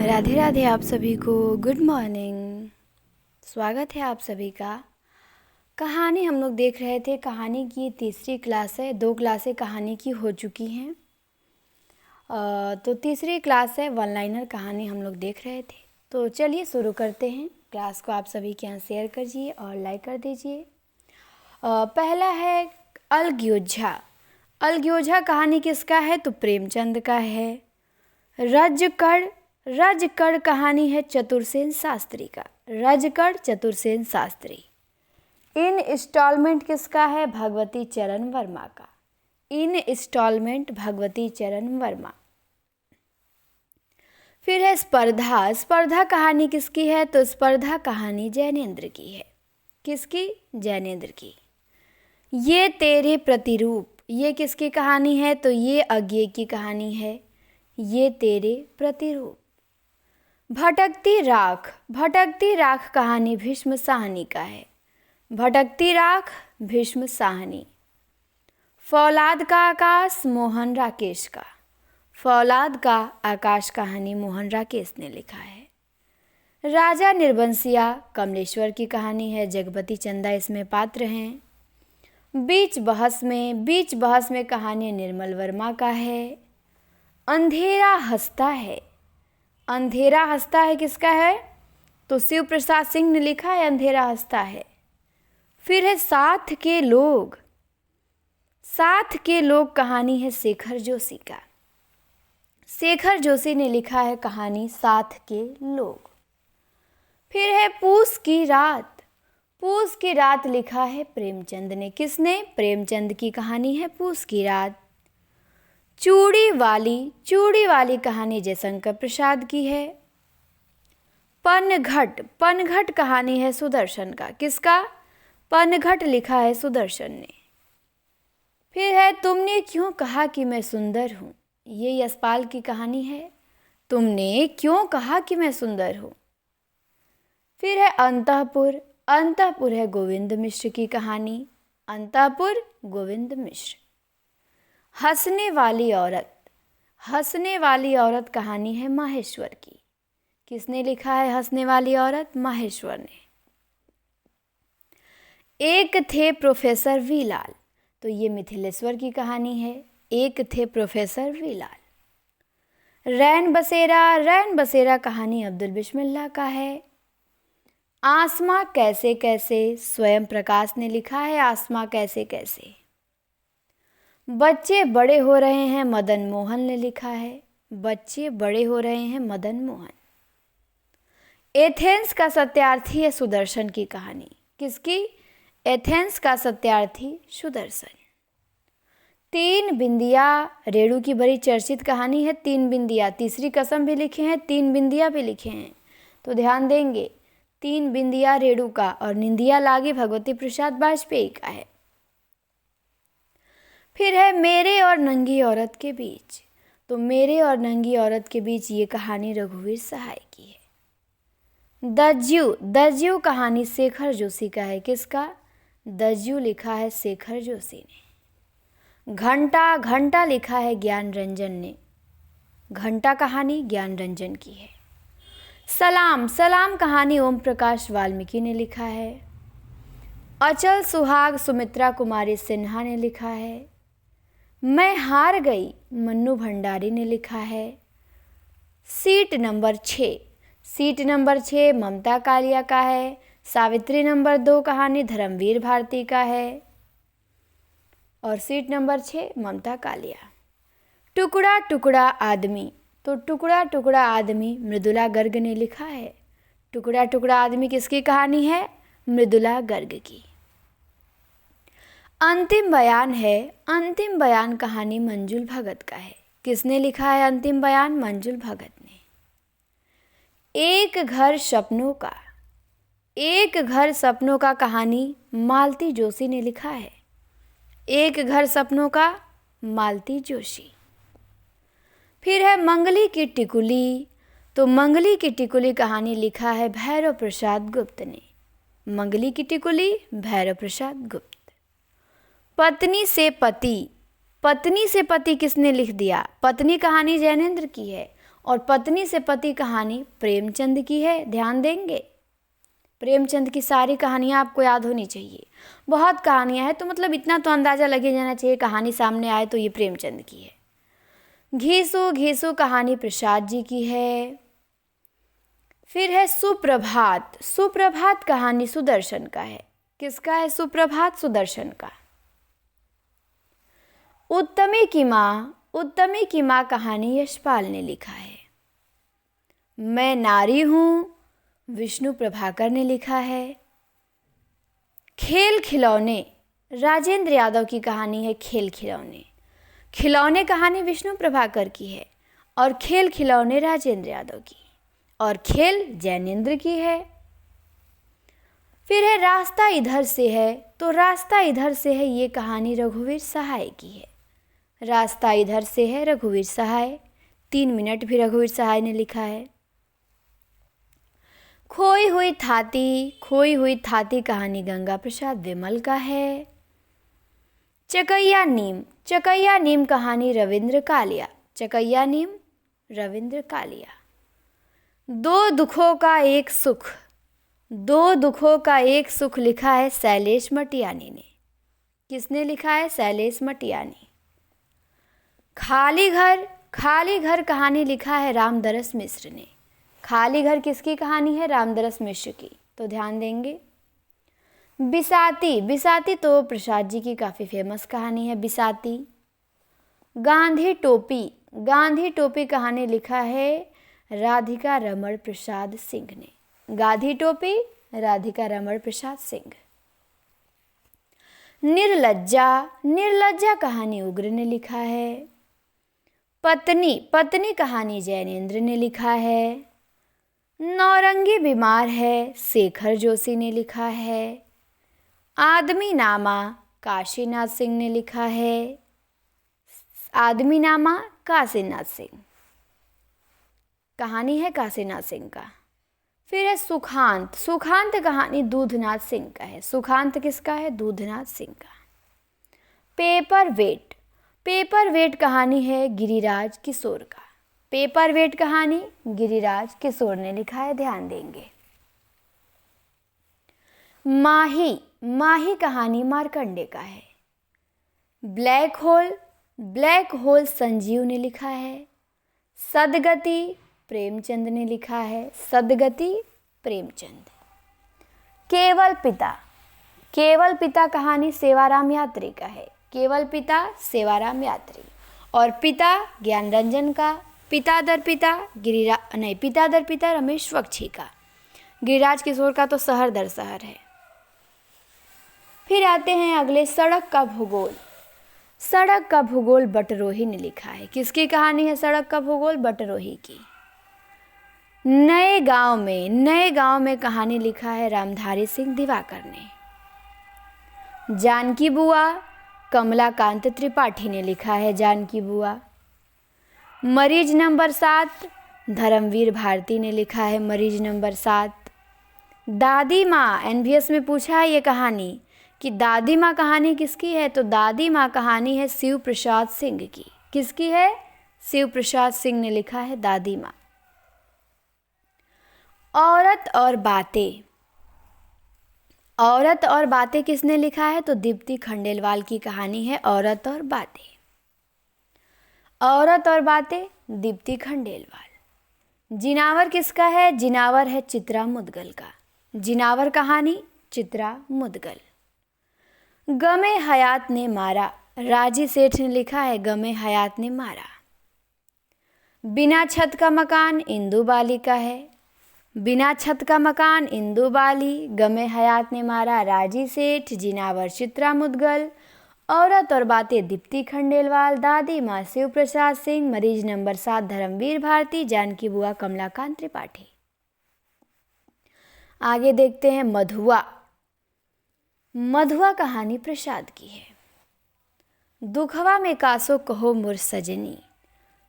राधे राधे आप सभी को। Good morning. स्वागत है आप सभी का। कहानी हम लोग देख रहे थे। कहानी की तीसरी क्लास है। 2 क्लासें कहानी की हो चुकी हैं। तो तीसरी क्लास है, वन लाइनर कहानी हम लोग देख रहे थे। तो चलिए शुरू करते हैं। क्लास को आप सभी के यहाँ शेयर करिए और लाइक कर दीजिए। पहला है अलग्योझा। अलग्योझा कहानी किसका है? तो प्रेमचंद का है। रजकड़ कहानी है चतुरसेन शास्त्री का। रजकड़ चतुरसेन शास्त्री। इंस्टॉलमेंट किसका है? भगवती चरण वर्मा का। इंस्टॉलमेंट भगवती चरण वर्मा। फिर है स्पर्धा। स्पर्धा कहानी किसकी है? तो स्पर्धा कहानी जैनेंद्र की है। किसकी? जैनेंद्र की। ये तेरे प्रतिरूप, ये किसकी कहानी है? तो ये अज्ञे की कहानी है। ये तेरे प्रतिरूप। भटकती राख। भटकती राख कहानी भीष्म साहनी का है। भटकती राख भीष्म साहनी। फौलाद का आकाश मोहन राकेश का। फौलाद का आकाश कहानी मोहन राकेश ने लिखा है। राजा निर्बंसिया कमलेश्वर की कहानी है। जगपति चंदा इसमें पात्र हैं। बीच बहस में कहानी निर्मल वर्मा का है। अंधेरा हंसता है। अंधेरा हंसता है किसका है? तो शिव प्रसाद सिंह ने लिखा है अंधेरा हंसता है। फिर है साथ के लोग। साथ के लोग कहानी है शेखर जोशी का। शेखर जोशी ने लिखा है कहानी साथ के लोग। फिर है पूस की रात। पूस की रात लिखा है प्रेमचंद ने। किसने? प्रेमचंद की कहानी है पूस की रात। चूड़ी वाली कहानी जयशंकर प्रसाद की है। पनघट कहानी है सुदर्शन का। किसका? पनघट लिखा है सुदर्शन ने। फिर है तुमने क्यों कहा कि मैं सुंदर हूँ। ये यशपाल की कहानी है। तुमने क्यों कहा कि मैं सुंदर हूँ। फिर है अंतःपुर। अंतःपुर है गोविंद मिश्र की कहानी। अंतःपुर गोविंद मिश्र। हंसने वाली औरत। हंसने वाली औरत कहानी है माहेश्वर की। किसने लिखा है हंसने वाली औरत? माहेश्वर ने। एक थे प्रोफेसर वीलाल। तो ये मिथिलेश्वर की कहानी है। एक थे प्रोफेसर वीलाल। रैन बसेरा कहानी अब्दुल बिस्मिल्लाह का है। आसमां कैसे कैसे स्वयं प्रकाश ने लिखा है। आसमां कैसे कैसे। बच्चे बड़े हो रहे हैं मदन मोहन ने लिखा है। बच्चे बड़े हो रहे हैं मदन मोहन। एथेंस का सत्यार्थी है सुदर्शन की कहानी। किसकी? एथेंस का सत्यार्थी सुदर्शन। 3 बिंदिया रेणु की बड़ी चर्चित कहानी है। 3 बिंदिया। तीसरी कसम भी लिखे हैं, 3 बिंदिया भी लिखे हैं, तो ध्यान देंगे। 3 बिंदिया रेणु का और निंदिया लागी भगवती प्रसाद वाजपेयी का है। फिर है मेरे और नंगी औरत के बीच। तो मेरे और नंगी औरत के बीच ये कहानी रघुवीर सहाय की है। दज्यू कहानी शेखर जोशी का है। किसका? दज्यू लिखा है शेखर जोशी ने। घंटा लिखा है ज्ञान रंजन ने। घंटा कहानी ज्ञान रंजन की है। सलाम कहानी ओम प्रकाश वाल्मीकि ने लिखा है। अचल सुहाग सुमित्रा कुमारी सिन्हा ने लिखा है। मैं हार गई मन्नू भंडारी ने लिखा है। सीट नंबर 6 ममता कालिया का है। सावित्री नंबर 2 कहानी धर्मवीर भारती का है और सीट नंबर 6 ममता कालिया। टुकड़ा टुकड़ा आदमी। तो टुकड़ा टुकड़ा आदमी मृदुला गर्ग ने लिखा है। टुकड़ा टुकड़ा आदमी किसकी कहानी है? मृदुला गर्ग की। अंतिम बयान कहानी मंजुल भगत का है। किसने लिखा है अंतिम बयान? मंजुल भगत ने। एक घर सपनों का कहानी मालती जोशी ने लिखा है। एक घर सपनों का मालती जोशी। फिर है मंगली की टिकुली। तो मंगली की टिकुली कहानी लिखा है भैरव प्रसाद गुप्त ने। मंगली की टिकुली भैरव प्रसाद गुप्त। पत्नी से पति किसने लिख दिया? पत्नी कहानी जैनेंद्र की है और पत्नी से पति कहानी प्रेमचंद की है, ध्यान देंगे। प्रेमचंद की सारी कहानियाँ आपको याद होनी चाहिए। बहुत कहानियाँ हैं तो मतलब इतना तो अंदाज़ा लगे जाना चाहिए, कहानी सामने आए तो ये प्रेमचंद की है। घीसू घीसू कहानी प्रसाद जी की है। फिर है सुप्रभात, सुप्रभात कहानी सुदर्शन का है। किसका है सुप्रभात? सुदर्शन का। उत्तमी की माँ, उत्तमी की माँ कहानी यशपाल ने लिखा है। मैं नारी हूँ, विष्णु प्रभाकर ने लिखा है। खेल खिलौने, राजेंद्र यादव की कहानी है खेल खिलौने। खिलौने कहानी विष्णु प्रभाकर की है और खेल खिलौने राजेंद्र यादव की, और खेल जैनेंद्र की है। फिर है रास्ता इधर से है, तो रास्ता इधर से है ये कहानी रघुवीर सहाय की है। रास्ता इधर से है रघुवीर सहाय, 3 मिनट भी रघुवीर सहाय ने लिखा है। खोई हुई थाती, खोई हुई थाती कहानी गंगा प्रसाद विमल का है। चकैया नीम, चकैया नीम कहानी रविंद्र कालिया, चकैया नीम रविंद्र कालिया। दो दुखों का एक सुख, दो दुखों का एक सुख लिखा है शैलेश मटियानी ने। किसने लिखा है? शैलेश मटियानी। खाली घर, खाली घर कहानी लिखा है रामदरस मिश्र ने। खाली घर किसकी कहानी है? रामदरस मिश्र की, तो ध्यान देंगे। बिसाती, बिसाती तो प्रसाद जी की काफ़ी फेमस कहानी है बिसाती। गांधी टोपी, गांधी टोपी कहानी लिखा है राधिका रमण प्रसाद सिंह ने। गांधी टोपी राधिका रमण प्रसाद सिंह। निर्लज्जा, निर्लज्जा कहानी उग्र ने लिखा है। पत्नी, पत्नी कहानी जैनेंद्र ने लिखा है। नौरंगी बीमार है, शेखर जोशी ने लिखा है। आदमी नामा काशीनाथ सिंह ने लिखा है। आदमी नामा काशीनाथ सिंह, कहानी है काशीनाथ सिंह का। फिर है सुखांत, सुखांत कहानी दूधनाथ सिंह का है। सुखांत किसका है? दूधनाथ सिंह का। पेपर वेट, पेपर वेट कहानी है गिरिराज किशोर का। पेपर वेट कहानी गिरिराज किशोर ने लिखा है, ध्यान देंगे। माही, माही कहानी मार्कंडे का है। Black hole, black hole Sanjeev ने लिखा है। सदगति प्रेमचंद ने लिखा है। सदगति प्रेमचंद। केवल पिता, केवल पिता कहानी सेवाराम यात्री का है। केवल पिता सेवाराम यात्री, और पिता ज्ञानरंजन का। पिता दर पिता पिता दर पिता रमेश बख्शी का। गिरिराज किशोर का तो शहर दर शहर है। फिर आते हैं अगले, सड़क का भूगोल। सड़क का भूगोल बटरोही ने लिखा है। किसकी कहानी है सड़क का भूगोल? बटरोही की। नए गांव में, नए गांव में कहानी लिखा है रामधारी सिंह दिवाकर ने। जानकी बुआ कमलाकांत त्रिपाठी ने लिखा है। जानकी बुआ। मरीज नंबर 7 धर्मवीर भारती ने लिखा है। मरीज नंबर 7। दादी माँ, एनवीएस में पूछा है ये कहानी कि दादी माँ कहानी किसकी है, तो दादी माँ कहानी है शिव प्रसाद सिंह की। किसकी है? शिव प्रसाद सिंह ने लिखा है दादी माँ। औरत और बातें, औरत और बातें किसने लिखा है, तो दीप्ति खंडेलवाल की कहानी है औरत और बातें। औरत और बातें दीप्ति खंडेलवाल। जिनावर किसका है? जिनावर है चित्रा मुदगल का। जिनावर कहानी चित्रा मुदगल। गमे हयात ने मारा, राजी सेठ ने लिखा है गमे हयात ने मारा। बिना छत का मकान इंदु बाली का है। बिना छत का मकान इंदु बाली, गमे हयात ने मारा राजी सेठ, जिनावर चित्रा मुदगल, औरत और बातें दीप्ति खंडेलवाल, दादी माँ शिव प्रसाद सिंह, मरीज नंबर 7 धर्मवीर भारती, जानकी बुआ कमलाकांत त्रिपाठी। आगे देखते हैं मधुआ। मधुआ कहानी प्रसाद की है। दुखवा में कासो कहो मोर सजनी,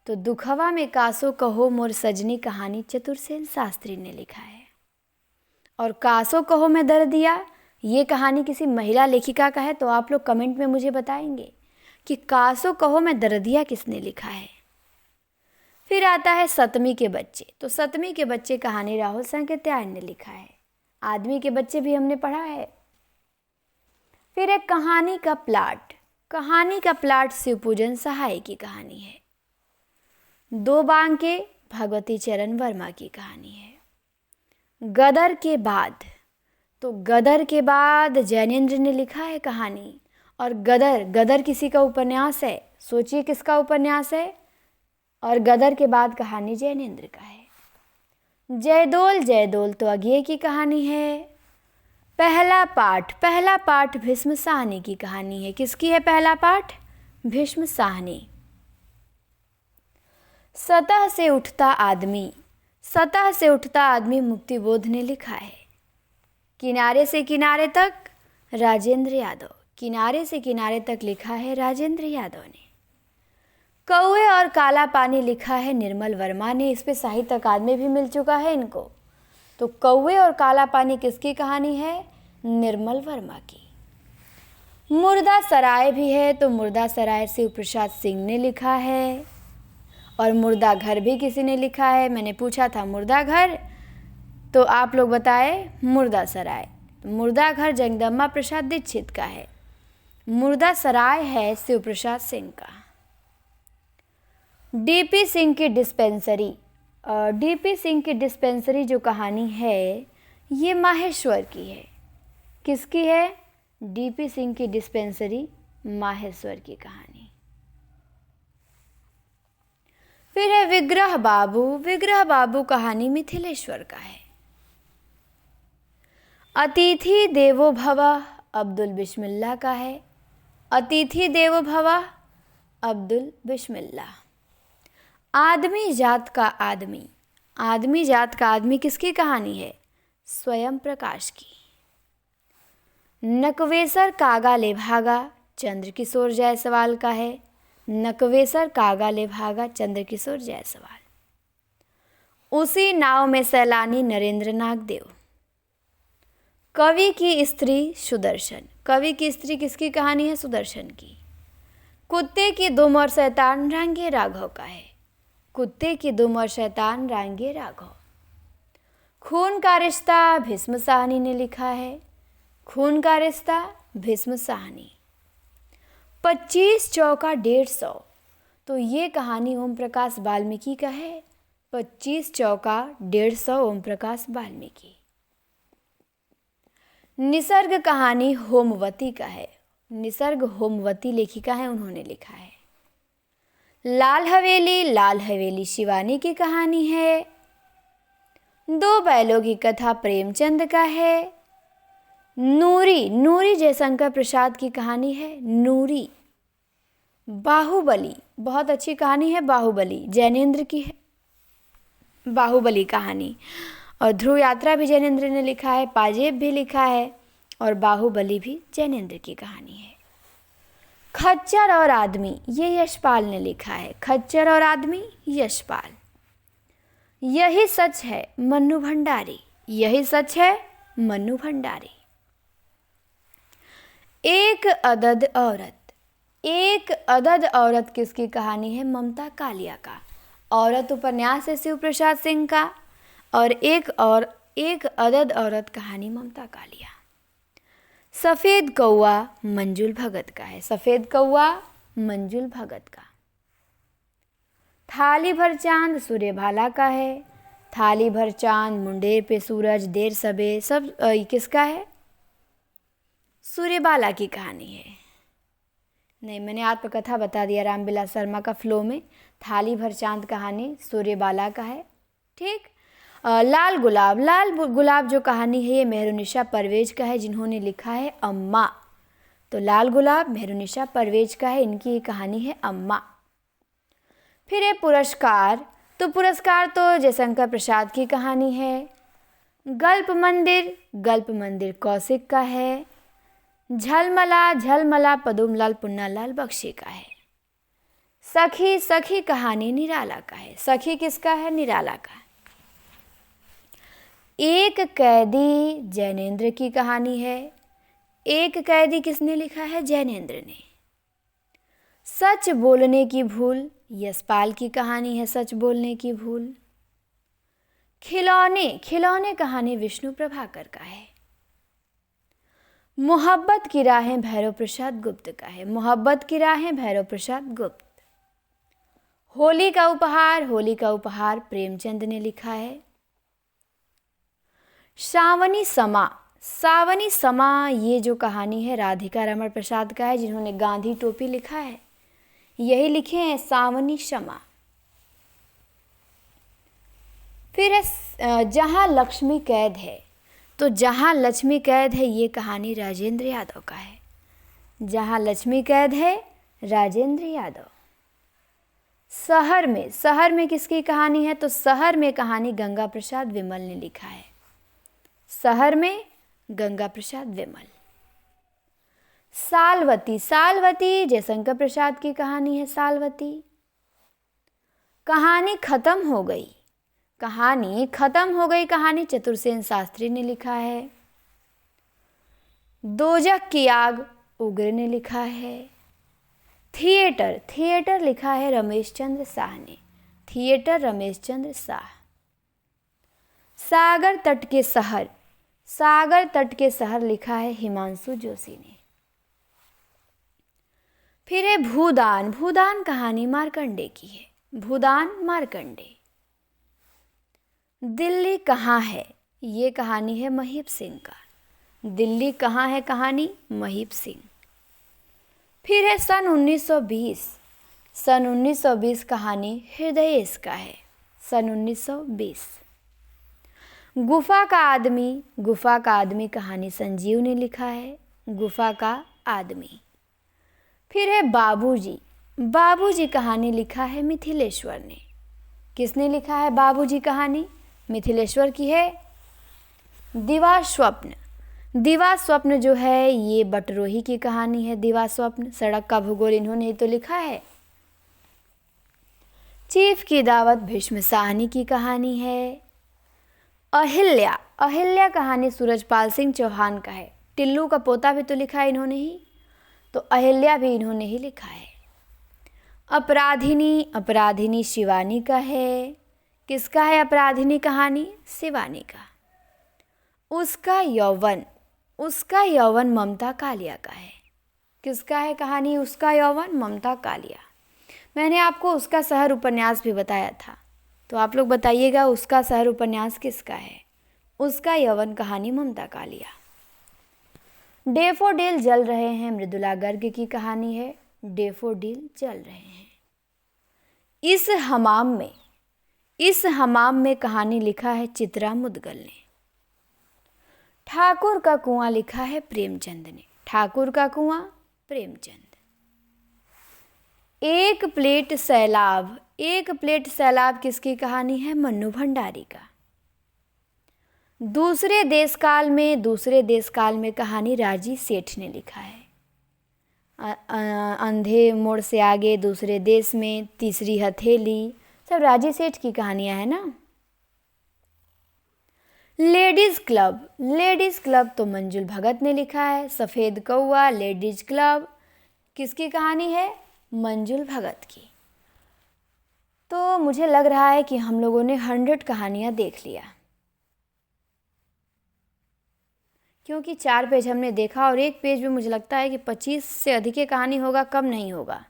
तो दुखवा में कासो कहो मोर सजनी कहानी चतुरसेन शास्त्री ने लिखा है। और कासो कहो में दर्दिया, ये कहानी किसी महिला लेखिका का है, तो आप लोग कमेंट में मुझे बताएंगे कि कासो कहो में दर्दिया किसने लिखा है। फिर आता है सतमी के बच्चे। तो सतमी के बच्चे कहानी राहुल सांकृत्यायन ने लिखा है। आदमी के बच्चे भी हमने पढ़ा है। फिर एक कहानी का प्लाट। कहानी का प्लाट शिवपूजन सहाय की कहानी है। दो बांके भगवती चरण वर्मा की कहानी है। गदर के बाद, तो गदर के बाद जैनेंद्र ने लिखा है कहानी। और गदर किसी का उपन्यास है। सोचिए किसका उपन्यास है। और गदर के बाद कहानी जैनेंद्र का है। जयदोल तो अज्ञेय की कहानी है। पहला पाठ भीष्म साहनी की कहानी है। किसकी है पहला पाठ? भीष्म साहनी। सतह से उठता आदमी मुक्तिबोध ने लिखा है। किनारे से किनारे तक राजेंद्र यादव। किनारे से किनारे तक लिखा है राजेंद्र यादव ने। कौवे और काला पानी लिखा है निर्मल वर्मा ने। इस पे साहित्य अकादमी भी मिल चुका है इनको। तो कौवे और काला पानी किसकी कहानी है? निर्मल वर्मा की। मुर्दा सराय भी है। तो मुर्दा सराय शिव प्रसाद सिंह ने लिखा है। और मुर्दा घर भी किसी ने लिखा है। मैंने पूछा था मुर्दा घर, तो आप लोग बताए मुर्दा सराय। मुर्दा घर जगदम्बा प्रसाद दीक्षित का है। मुर्दा सराय है शिव प्रसाद सिंह का। डीपी सिंह की डिस्पेंसरी। डीपी सिंह की डिस्पेंसरी जो कहानी है ये माहेश्वर की है। किसकी है? डीपी सिंह की डिस्पेंसरी माहेश्वर की कहानी। फिर है विग्रह बाबू। विग्रह बाबू कहानी मिथिलेश्वर का है। अतिथि देवो भव अब्दुल बिस्मिल्लाह का है। अतिथि देवो भव अब्दुल बिस्मिल्लाह। आदमी जात का आदमी। आदमी जात का आदमी किसकी कहानी है? स्वयं प्रकाश की। नकवेसर कागा ले भागा चंद्रकिशोर जायसवाल का है। नकवेसर कागा ले भागा चंद्रकिशोर जायसवाल। उसी नाव में सैलानी नरेंद्र नाग देव। कवि की स्त्री सुदर्शन। कवि की स्त्री किसकी कहानी है? सुदर्शन की। कुत्ते की दुम और शैतान रांगे राघव का है। कुत्ते की दुम और शैतान रांगे राघव। खून का रिश्ता भीष्म साहनी ने लिखा है। खून का रिश्ता भीष्म साहनी। 25 चौका 150। तो ये कहानी ओम प्रकाश वाल्मीकि का है। 25 चौका 150 ओम प्रकाश वाल्मीकि। निसर्ग कहानी होमवती का है। निसर्ग होमवती लेखिका है, उन्होंने लिखा है। लाल हवेली शिवानी की कहानी है। दो बैलों की कथा प्रेमचंद का है। नूरी जयशंकर प्रसाद की कहानी है। नूरी। बाहुबली, बहुत अच्छी कहानी है बाहुबली, जैनेंद्र की है बाहुबली कहानी। और ध्रुव यात्रा भी जैनेंद्र ने लिखा है। पाजेब भी लिखा है। और बाहुबली भी जैनेंद्र की कहानी है। खच्चर और आदमी, ये यशपाल ने लिखा है। खच्चर और आदमी, यशपाल। यही सच है मन्नू भंडारी। यही सच है मन्नू भंडारी। एक अदद औरत। एक अदद औरत किसकी कहानी है? ममता कालिया का। औरत उपन्यास है शिव प्रसाद सिंह का। और एक अदद औरत कहानी ममता कालिया। सफ़ेद कौआ मंजुल भगत का है। सफ़ेद कौआ मंजुल भगत का। थाली भर चांद सूर्यबाला का है। थाली भर चांद, मुंडेर पे सूरज, देर सबे, सब किसका है? सूर्यबाला की कहानी है। नहीं, मैंने आत्मकथा बता दिया रामविलास शर्मा का फ्लो में। थाली भर चांद कहानी सूर्यबाला का है। ठीक। लाल गुलाब जो कहानी है ये मेहरुनिशा परवेज का है, जिन्होंने लिखा है अम्मा। तो लाल गुलाब मेहरुनिशा परवेज का है, इनकी ये कहानी है अम्मा। फिर है पुरस्कार। तो पुरस्कार तो जयशंकर प्रसाद की कहानी है। गल्प मंदिर कौशिक का है। झलमला पदुमलाल पुन्नालाल बख्शी का है। सखी कहानी निराला का है। सखी किसका है? निराला का। एक कैदी जैनेंद्र की कहानी है। एक कैदी किसने लिखा है? जैनेंद्र ने। सच बोलने की भूल यशपाल की कहानी है सच बोलने की भूल। खिलौने, खिलौने कहानी विष्णु प्रभाकर का है। मोहब्बत की राहें भैरव प्रसाद गुप्त का है। मोहब्बत की राहें भैरव प्रसाद गुप्त। होली का उपहार, होली का उपहार प्रेमचंद ने लिखा है। सावनी समा, सावनी समा ये जो कहानी है राधिका रमण प्रसाद का है, जिन्होंने गांधी टोपी लिखा है, यही लिखे हैं सावनी समा। फिर है जहाँ लक्ष्मी कैद है, तो जहाँ लक्ष्मी कैद है ये कहानी राजेंद्र यादव का है। जहाँ लक्ष्मी कैद है राजेंद्र यादव। शहर में, शहर में किसकी कहानी है, तो शहर में कहानी गंगा प्रसाद विमल ने लिखा है। शहर में गंगा प्रसाद विमल। सालवती, सालवती जयशंकर प्रसाद की कहानी है सालवती। कहानी खत्म हो गई, कहानी खत्म हो गई कहानी चतुरसेन शास्त्री ने लिखा है। दोजख की आग उग्र ने लिखा है। थिएटर, थिएटर लिखा है रमेश चंद्र शाह ने। थिएटर रमेश चंद्र शाह। सागर तट के शहर, सागर तट के शहर लिखा है हिमांशु जोशी ने। फिर है भूदान, भूदान कहानी मार्कंडे की है। भूदान मार्कंडे। दिल्ली कहाँ है ये कहानी है महीप सिंह का। दिल्ली कहाँ है कहानी महीप सिंह। फिर है सन 1920, सन 1920 कहानी हृदयेश का है। सन 1920। गुफा का आदमी, गुफा का आदमी कहानी संजीव ने लिखा है। गुफा का आदमी। फिर है बाबूजी, बाबूजी कहानी लिखा है मिथिलेश्वर ने। किसने लिखा है बाबूजी कहानी, मिथिलेश्वर की है। दीवा स्वप्न, दीवा स्वप्न जो है ये बटरोही की कहानी है। दीवा स्वप्न, सड़क का भूगोल इन्होंने ही तो लिखा है। चीफ की दावत भीष्म साहनी की कहानी है। अहिल्या, अहिल्या कहानी सूरजपाल सिंह चौहान का है। टिल्लू का पोता भी तो लिखा है इन्होंने ही, तो अहिल्या भी इन्होंने ही लिखा है। अपराधिनी, अपराधिनी शिवानी का है। किसका है अपराधिनी कहानी, शिवानी का। उसका यौवन, उसका यौवन ममता कालिया का है। किसका है कहानी उसका यौवन, ममता कालिया। मैंने आपको उसका शहर उपन्यास भी बताया था, तो आप लोग बताइएगा उसका शहर उपन्यास किसका है। उसका यौवन कहानी ममता कालिया। डेफोडिल जल रहे हैं मृदुला गर्ग की कहानी है। डेफोडिल जल रहे हैं। इस हमाम में, इस हमाम में कहानी लिखा है चित्रा मुदगल ने। ठाकुर का कुआं लिखा है प्रेमचंद ने। ठाकुर का कुआं प्रेमचंद। एक प्लेट सैलाब, एक प्लेट सैलाब किसकी कहानी है, मन्नू भंडारी का। दूसरे देश काल में, दूसरे देश काल में कहानी राजी सेठ ने लिखा है। अंधे मोड़ से आगे, दूसरे देश में, तीसरी हथेली, सब राजी सेठ की कहानियां हैं ना। लेडीज क्लब, लेडीज क्लब तो मंजुल भगत ने लिखा है। सफ़ेद कौआ, लेडीज क्लब किसकी कहानी है, मंजुल भगत की। तो मुझे लग रहा है कि हम लोगों ने 100 कहानियाँ देख लिया, क्योंकि 4 पेज हमने देखा और एक पेज में मुझे लगता है कि 25 से अधिक की कहानी होगा, कम नहीं होगा।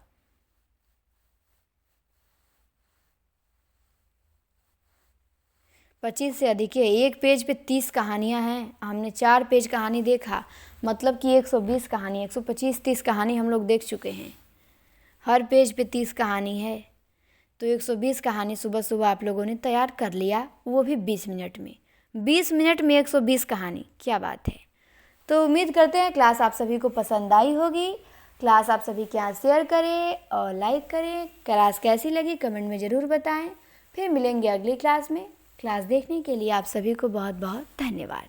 पच्चीस से अधिक है। एक पेज पे 30 कहानियाँ हैं, हमने 4 पेज कहानी देखा, मतलब कि 120 कहानी, 125-30 कहानी हम लोग देख चुके हैं। हर पेज पे 30 कहानी है, तो 120 कहानी सुबह सुबह आप लोगों ने तैयार कर लिया, वो भी 20 मिनट में। 20 मिनट में 120 कहानी, क्या बात है। तो उम्मीद करते हैं क्लास आप सभी को पसंद आई होगी। क्लास आप सभी के यहाँ शेयर करें और लाइक करें। क्लास कैसी लगी कमेंट में ज़रूर बताएं। फिर मिलेंगे अगली क्लास में। क्लास देखने के लिए आप सभी को बहुत बहुत धन्यवाद।